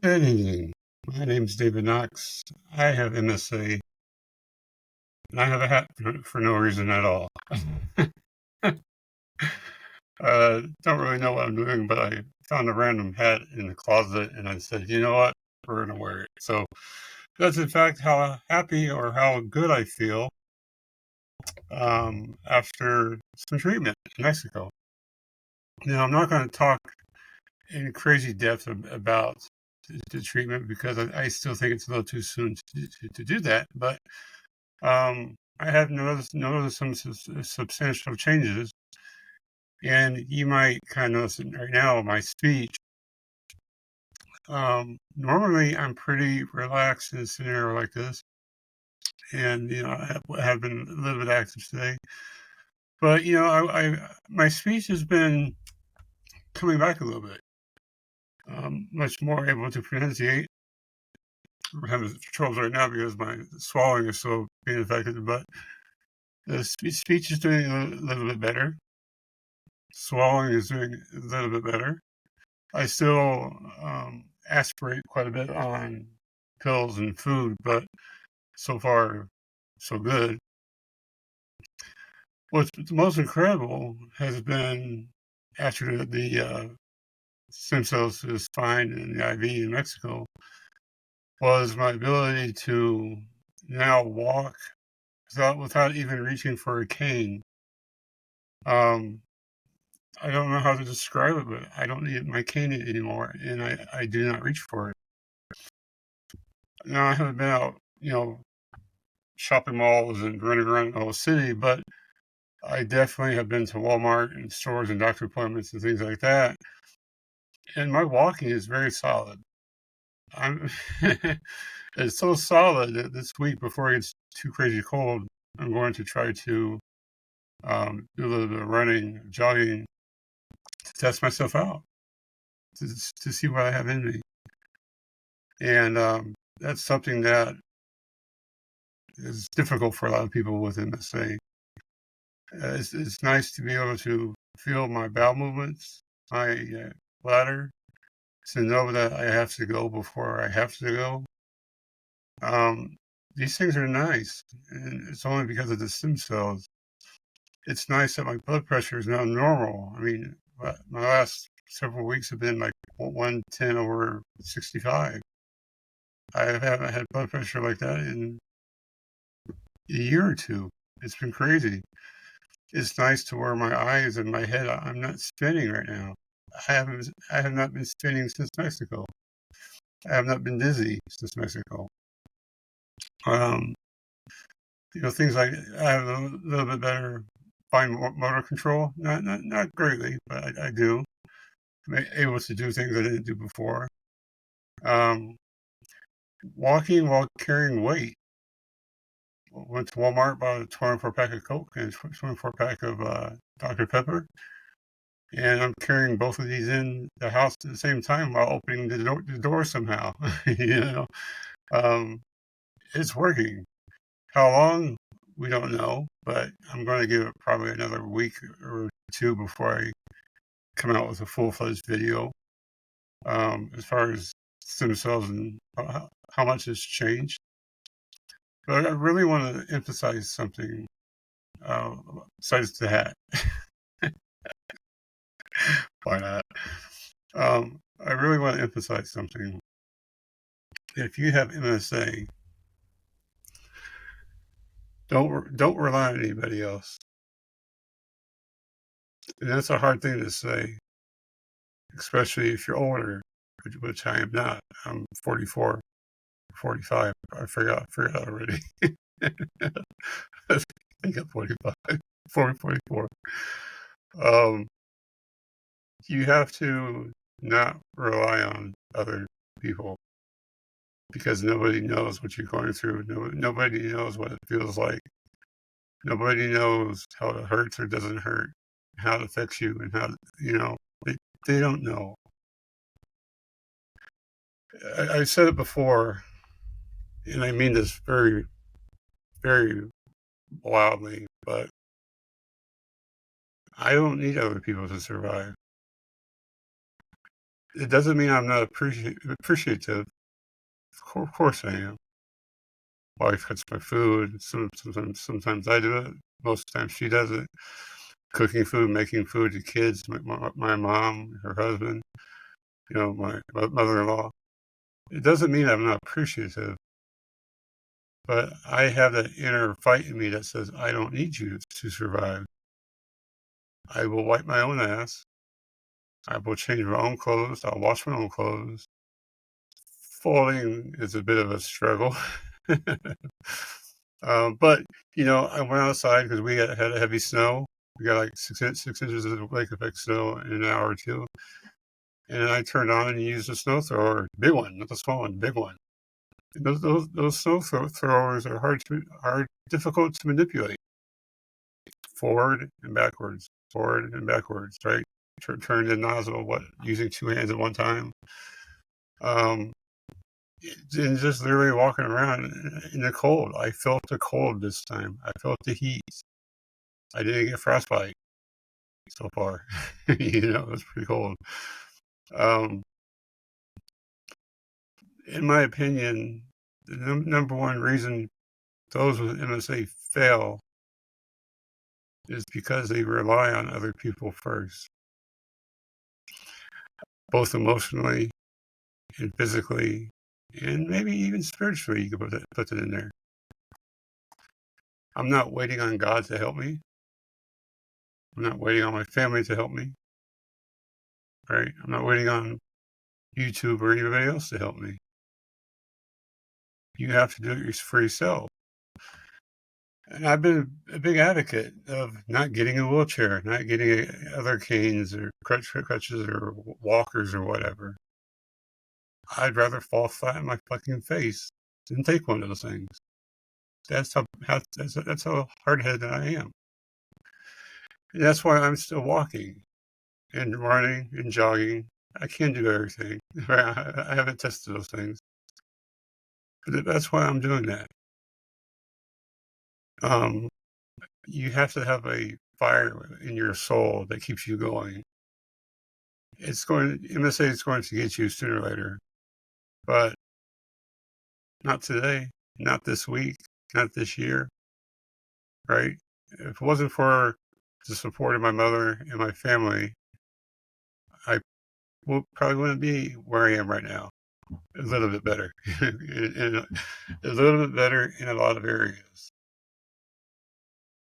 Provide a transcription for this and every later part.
Good evening. My name is David Knox. I have MSA, and I have a hat for no reason at all. Don't really know what I'm doing, but I found a random hat in the closet, and I said, you know what? We're going to wear it. So that's in fact how happy or how good I feel after some treatment in Mexico. Now, I'm not going to talk in crazy depth about the treatment because I still think it's a little too soon to do that, but I have noticed some substantial changes, and you might kind of notice it right now. My speech. Normally, I'm pretty relaxed in a scenario like this, and I have been a little bit active today. But my speech has been coming back a little bit. Much more able to pronunciate. I'm having troubles right now because my swallowing is so being affected, but the speech is doing a little bit better. Swallowing is doing a little bit better. I still aspirate quite a bit on pills and food, but so far, so good. What's most incredible has been after the stem cells to the spine and the IV in Mexico was my ability to now walk without even reaching for a cane. Um, I don't know how to describe it, but I don't need my cane anymore, and I do not reach for it. Now I haven't been out, shopping malls and running around the whole city, but I definitely have been to Walmart and stores and doctor appointments and things like that. And my walking is very solid. I'm it's so solid that this week before it gets too crazy cold, I'm going to try to do a little bit of running, jogging to test myself out to see what I have in me. And that's something that is difficult for a lot of people with MSA. It's nice to be able to feel my bowel movements, my bladder, to know that I have to go before I have to go. These things are nice, and it's only because of the stem cells. It's nice that my blood pressure is now normal. I mean, my last several weeks have been like 110/65. I haven't had blood pressure like that in a year or two. It's been crazy. It's nice to where my eyes and my head, I'm not spinning right now. I have not been spinning since Mexico. I have not been dizzy since Mexico. Um, things like I have a little bit better fine motor control. Not greatly, but I do. I'm able to do things I didn't do before. Um, Walking while carrying weight. Went to Walmart, bought a 24 pack of Coke and a 24 pack of Dr. Pepper. And I'm carrying both of these in the house at the same time while opening the door somehow. you know, um, it's working. How long? We don't know, but I'm going to give it probably another week or two before I come out with a full-fledged video. As far as stem cells and how much has changed. But I really want to emphasize something besides the hat. Why not? I really want to emphasize something. If you have MSA, don't rely on anybody else. And that's a hard thing to say, especially if you're older, which I am not. I'm 44, 45. I forgot already. I think I'm 45, 40, 44. Um, you have to not rely on other people because nobody knows what you're going through. Nobody knows what it feels like. Nobody knows how it hurts or doesn't hurt, how it affects you, and they don't know. I said it before, and I mean this very, very loudly, but I don't need other people to survive. It doesn't mean I'm not appreciative. Of course I am. Wife cuts my food. Sometimes I do it. Most of the time she does it. Cooking food, making food to kids, my mom, her husband, my mother-in-law. It doesn't mean I'm not appreciative, but I have that inner fight in me that says, I don't need you to survive. I will wipe my own ass. I will change my own clothes. I'll wash my own clothes. Folding is a bit of a struggle. But, I went outside because we had a heavy snow. We got like 6 inches of lake effect snow in an hour or two. And I turned on and used a snow thrower, big one, not the small one, big one. And those snow throwers are difficult to manipulate. Forward and backwards, right? Turn the nozzle, using two hands at one time. Um, and just literally walking around in the cold. I felt the cold this time. I felt the heat. I didn't get frostbite so far. It was pretty cold. Um, in my opinion, the number one reason those with MSA fail is because they rely on other people first, both emotionally and physically, and maybe even spiritually. You could put it in there. I'm not waiting on God to help me. I'm not waiting on my family to help me. Right? I'm not waiting on YouTube or anybody else to help me. You have to do it for yourself. And I've been a big advocate of not getting a wheelchair, not getting other canes or crutches or walkers or whatever. I'd rather fall flat on my fucking face than take one of those things. That's how hard-headed I am. And that's why I'm still walking and running and jogging. I can't do everything. I haven't tested those things. But that's why I'm doing that. You have to have a fire in your soul that keeps you going. MSA is going to get you sooner or later, but not today, not this week, not this year, right? If it wasn't for the support of my mother and my family, I probably wouldn't be where I am right now. A little bit better, a little bit better in a lot of areas.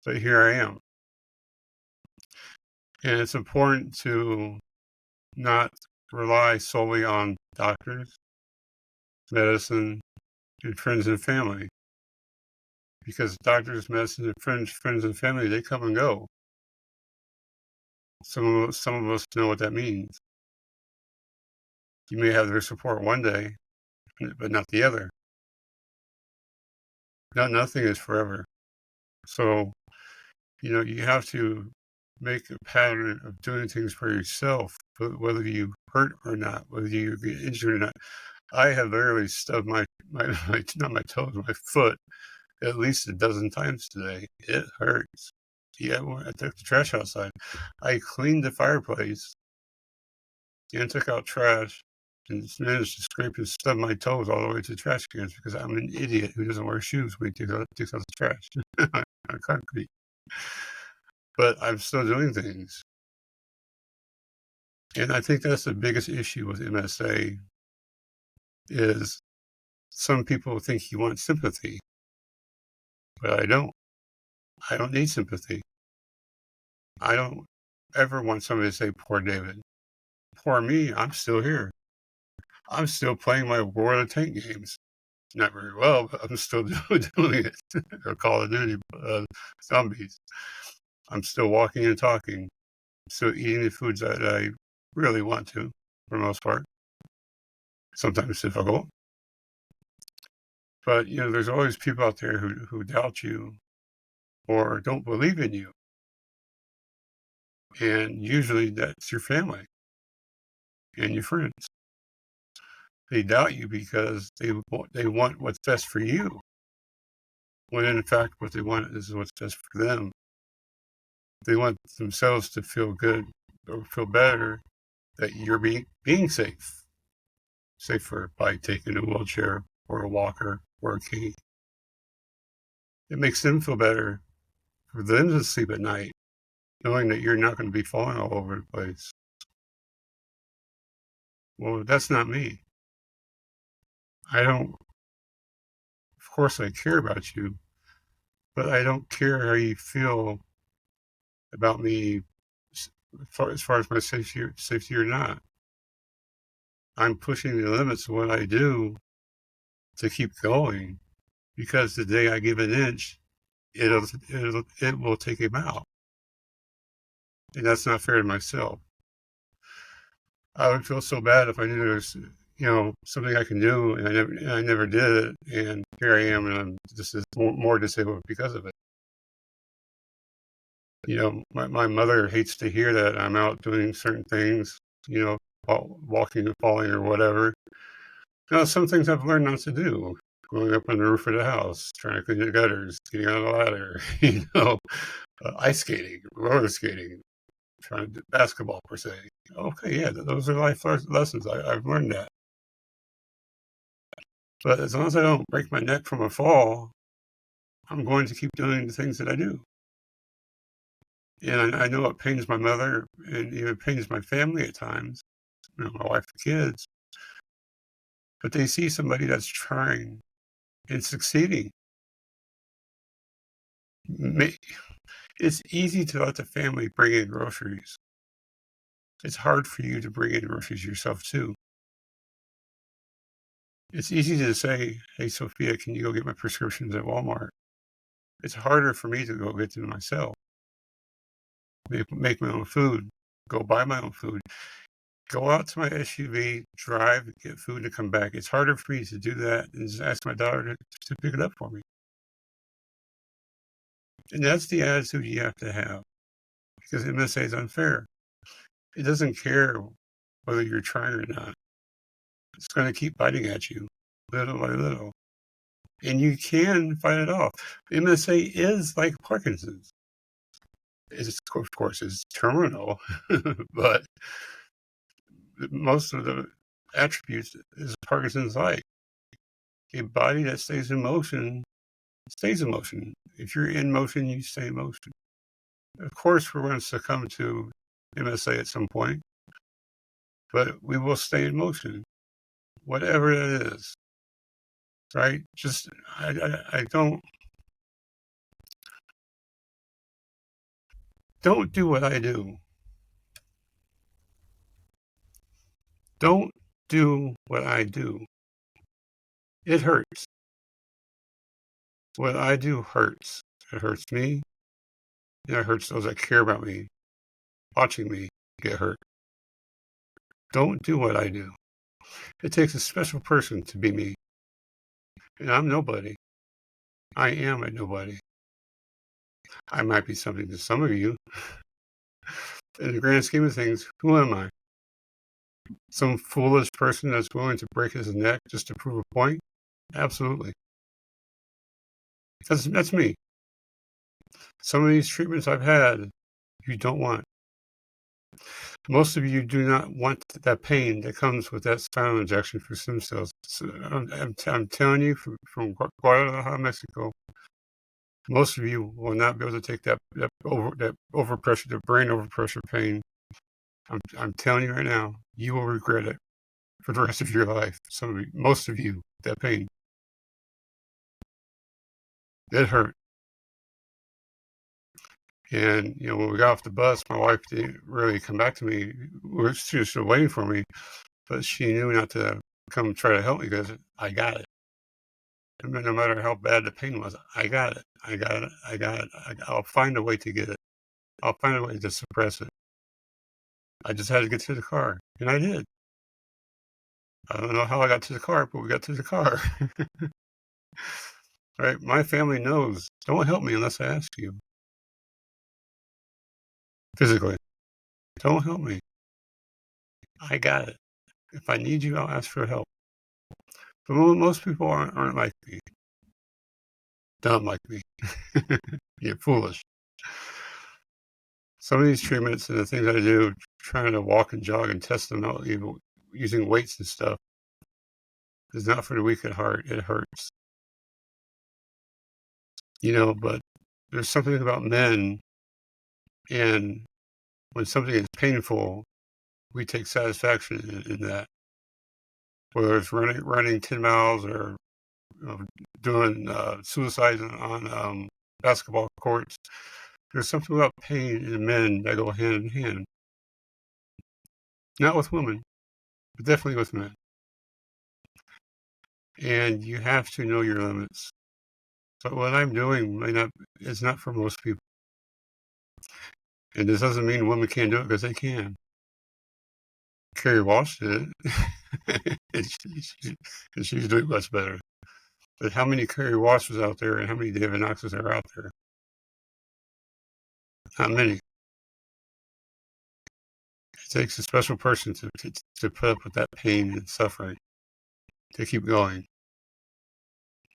But here I am. And it's important to not rely solely on doctors, medicine, and friends and family. Because doctors, medicine, and friends and family, they come and go. Some of us know what that means. You may have their support one day, but not the other. Nothing is forever. So, you have to make a pattern of doing things for yourself, whether you hurt or not, whether you get injured or not. I have literally stubbed my not my toes, my foot at least a dozen times today. It hurts. Yeah, I took the trash outside. I cleaned the fireplace and took out trash and managed to scrape and stub my toes all the way to the trash cans because I'm an idiot who doesn't wear shoes when he takes out the trash on concrete. But I'm still doing things. And I think that's the biggest issue with MSA is some people think you want sympathy, but I don't. I don't need sympathy. I don't ever want somebody to say, poor David. Poor me, I'm still here. I'm still playing my War of the Tank games. Not very well, but I'm still doing it. Or Call of Duty zombies. I'm still walking and talking. Still eating the foods that I really want to, for the most part. Sometimes it's difficult. But, there's always people out there who doubt you or don't believe in you. And usually that's your family and your friends. They doubt you because they want what's best for you, when in fact what they want is what's best for them. They want themselves to feel good or feel better that you're being safer by taking a wheelchair or a walker or a cane. It makes them feel better for them to sleep at night, knowing that you're not going to be falling all over the place. Well, that's not me. I don't, of course, I care about you, but I don't care how you feel about me as far as my safety or not. I'm pushing the limits of what I do to keep going because the day I give an inch, it will take him out. And that's not fair to myself. I would feel so bad if I knew there was, something I can do and I never did it. And here I am and I'm just more disabled because of it. My mother hates to hear that I'm out doing certain things, walking and falling or whatever. Some things I've learned not to do. Going up on the roof of the house, trying to clean the gutters, getting on a ladder, ice skating, roller skating, trying to do basketball per se. Okay, yeah, those are life lessons. I've learned that. But as long as I don't break my neck from a fall, I'm going to keep doing the things that I do. And I know it pains my mother and even pains my family at times, my wife and kids. But they see somebody that's trying and succeeding. It's easy to let the family bring in groceries. It's hard for you to bring in groceries yourself, too. It's easy to say, hey, Sophia, can you go get my prescriptions at Walmart? It's harder for me to go get them myself. Make my own food, go buy my own food, go out to my SUV, drive, get food, and come back. It's harder for me to do that than just ask my daughter to pick it up for me. And that's the attitude you have to have because MSA is unfair. It doesn't care whether you're trying or not. It's going to keep biting at you little by little. And you can fight it off. MSA is like Parkinson's. Of course, it's terminal, but most of the attributes is Parkinson's like. A body that stays in motion stays in motion. If you're in motion, you stay in motion. Of course, we're going to succumb to MSA at some point, but we will stay in motion, whatever it is. Right? Just I don't do what I do. Don't do what I do. It hurts. What I do hurts. It hurts me, and it hurts those that care about me, watching me get hurt. Don't do what I do. It takes a special person to be me. And I'm nobody. I am a nobody. I might be something to some of you. In the grand scheme of things, who am I? Some foolish person that's willing to break his neck just to prove a point? Absolutely. That's me. Some of these treatments I've had, you don't want. Most of you do not want that pain that comes with that spinal injection for stem cells. So I'm telling you from Guadalajara, Mexico, most of you will not be able to take that overpressure, the brain overpressure pain. I'm telling you right now, you will regret it for the rest of your life. Most of you, that pain. It hurt. And, when we got off the bus, my wife didn't really come back to me. She was still waiting for me, but she knew not to come try to help me because I got it. No matter how bad the pain was, I got it. I got it. I got it. I'll find a way to get it. I'll find a way to suppress it. I just had to get to the car, and I did. I don't know how I got to the car, but we got to the car. Right? My family knows. Don't help me unless I ask you. Physically. Don't help me. I got it. If I need you, I'll ask for help. But most people aren't like me. Dumb like me. You're foolish. some of these treatments and the things I do, trying to walk and jog and test them out, using weights and stuff, is not for the weak at heart. It hurts, but there's something about men, and when something is painful, we take satisfaction in that. Whether it's running 10 miles or doing suicides on basketball courts, there's something about pain in men that go hand in hand. Not with women, but definitely with men. And you have to know your limits. But what I'm doing is not for most people. And this doesn't mean women can't do it, because they can. Carrie Walsh did it. and she's doing much better. But how many Carrie Walshes out there and how many David Knoxes are out there? Not many. It takes a special person to put up with that pain and suffering, to keep going.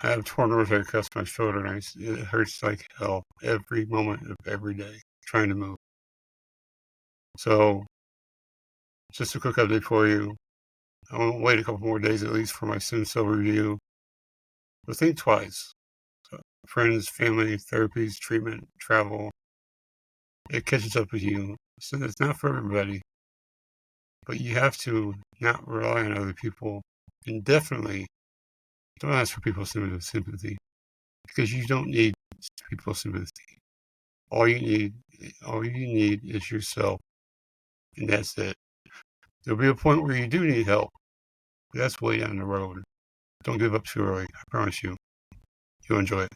I have torn rosary across my shoulder, and it hurts like hell every moment of every day trying to move. So, just a quick update for you. I won't wait a couple more days at least for my stem cell review. But think twice. So, friends, family, therapies, treatment, travel. It catches up with you. So it's not for everybody. But you have to not rely on other people. And definitely don't ask for people's sympathy. Because you don't need people's sympathy. All you need is yourself. And that's it. There'll be a point where you do need help. But that's way down the road. Don't give up too early. I promise you. You'll enjoy it.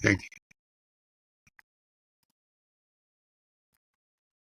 Thank you.